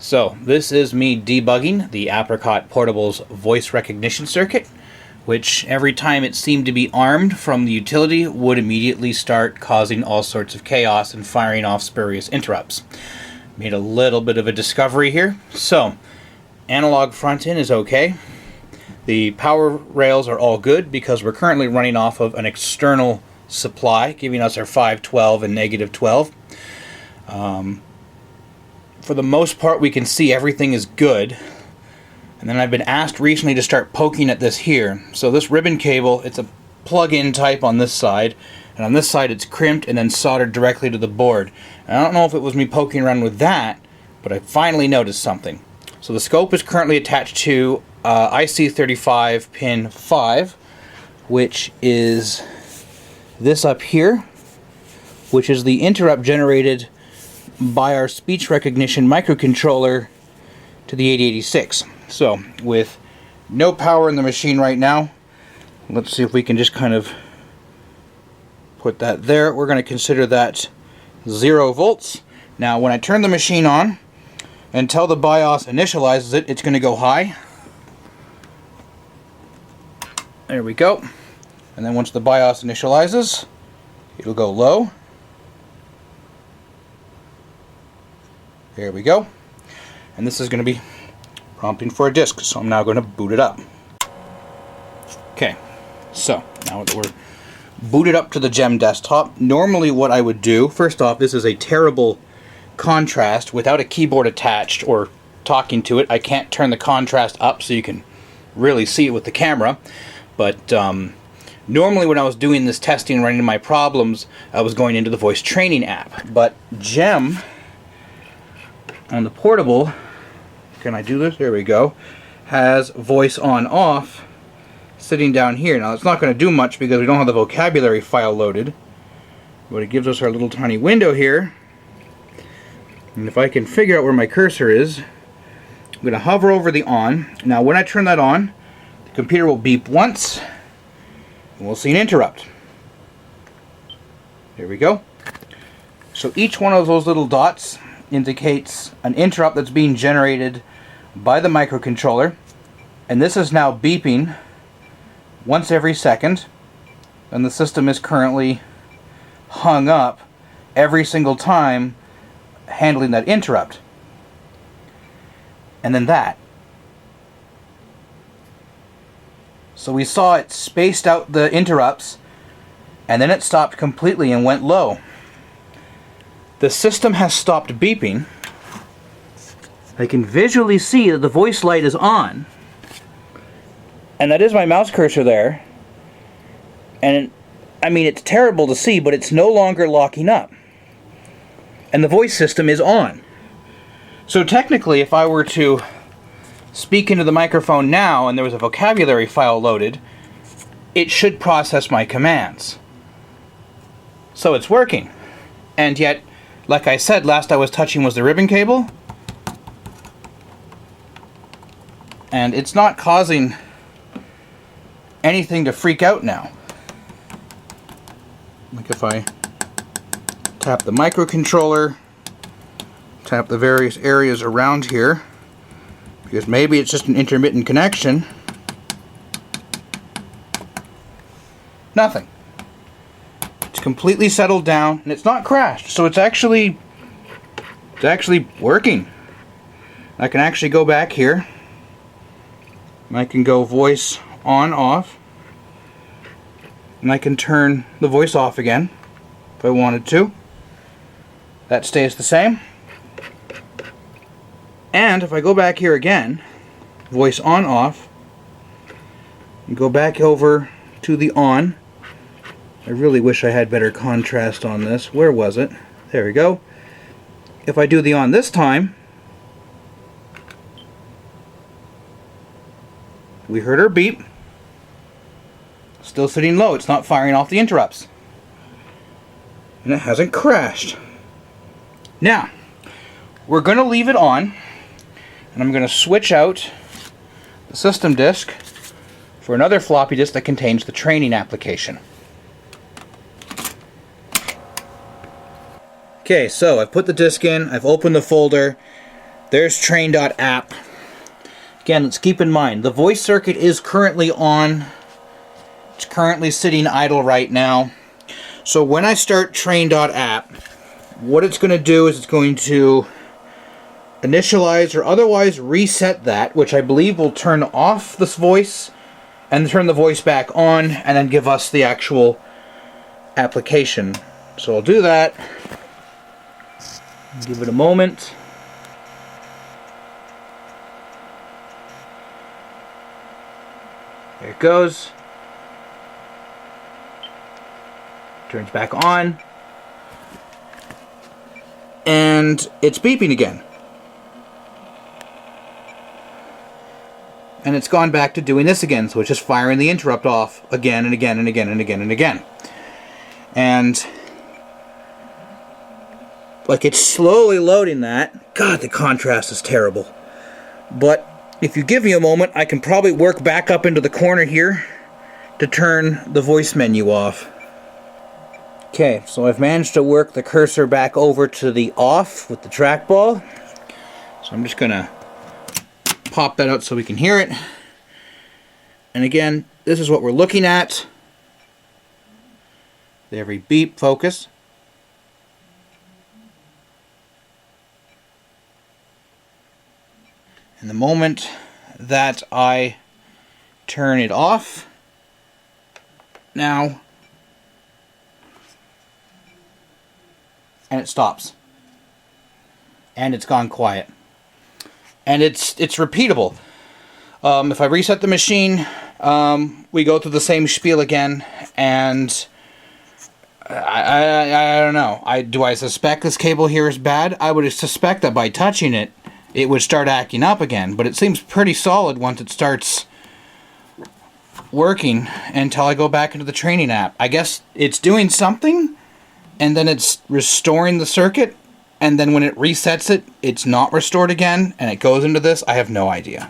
So this is me debugging the Apricot Portable's voice recognition circuit, which every time it seemed to be armed from the utility would immediately start causing all sorts of chaos and firing off spurious interrupts. Made a little bit of a discovery here. So, analog front end is okay. The power rails are all good because we're currently running off of an external supply, giving us our 512 and negative 12. For the most part, we can see everything is good. And then I've been asked recently to start poking at this here. So this ribbon cable, it's a plug-in type on this side, and on this side it's crimped and then soldered directly to the board. And I don't know if it was me poking around with that, but I finally noticed something. So the scope is currently attached to IC35 pin 5, which is this up here, which is the interrupt generated by our speech recognition microcontroller to the 8086. So with no power in the machine right now, let's see if we can just kind of put that there. We're going to consider that 0 volts. Now when I turn the machine on, until the BIOS initializes it, it's going to go high. There we go. And then once the BIOS initializes, it'll go low. There we go. And this is going to be prompting for a disk, so I'm now going to boot it up. Okay, so now that we're booted up to the GEM desktop, normally what I would do, first off, this is a terrible contrast. Without a keyboard attached or talking to it, I can't turn the contrast up so you can really see it with the camera. But normally when I was doing this testing and running into my problems, I was going into the voice training app. But GEM on the portable, can I do this? There we go. Has voice on off sitting down here. Now it's not going to do much because we don't have the vocabulary file loaded, but it gives us our little tiny window here. And if I can figure out where my cursor is, I'm going to hover over the on. Now when I turn that on, the computer will beep once and we'll see an interrupt. There we go. So each one of those little dots indicates an interrupt that's being generated by the microcontroller, and this is now beeping once every second, and the system is currently hung up every single time handling that interrupt. And then that. So we saw it spaced out the interrupts, and then it stopped completely and went low. The system has stopped beeping. I can visually see that the voice light is on. And that is my mouse cursor there. And I mean, it's terrible to see, but it's no longer locking up. And the voice system is on. So technically, if I were to speak into the microphone now and there was a vocabulary file loaded, it should process my commands. So it's working. And yet, like I said, last I was touching was the ribbon cable, and it's not causing anything to freak out now. Like if I tap the microcontroller, tap the various areas around here, because maybe it's just an intermittent connection, nothing. Completely settled down, and it's not crashed, so it's actually working. I can actually go back here and I can go voice on off, and I can turn the voice off again if I wanted to. That stays the same. And if I go back here again, voice on off, and go back over to the on. I really wish I had better contrast on this. Where was it? There we go. If I do the on this time, we heard her beep. Still sitting low. It's not firing off the interrupts. And it hasn't crashed. Now, we're going to leave it on, and I'm going to switch out the system disk for another floppy disk that contains the training application. Okay, so I've put the disk in, I've opened the folder. there's Train.app. Again, let's keep in mind, the voice circuit is currently on. It's currently sitting idle right now. So when I start Train.app, what it's going to do is it's going to initialize or otherwise reset that, which I believe will turn off this voice and turn the voice back on, and then give us the actual application. So I'll do that. Give it a moment. There it goes. Turns back on. And it's beeping again. And it's gone back to doing this again, so it's just firing the interrupt off again and again and again and again and again. And like, it's slowly loading that. God, the contrast is terrible. But if you give me a moment, I can probably work back up into the corner here to turn the voice menu off. Okay, so I've managed to work the cursor back over to the off with the trackball. So I'm just gonna pop that out so we can hear it. And again, this is what we're looking at. Every beep, focus. And the moment that I turn it off, now, and it stops. And it's gone quiet. And it's repeatable. If I reset the machine, we go through the same spiel again, and I don't know. Do I suspect this cable here is bad? I would suspect that by touching it, it would start acting up again. But it seems pretty solid once it starts working until I go back into the training app. I guess it's doing something, and then it's restoring the circuit, and then when it resets it, it's not restored again, and it goes into this. I have no idea.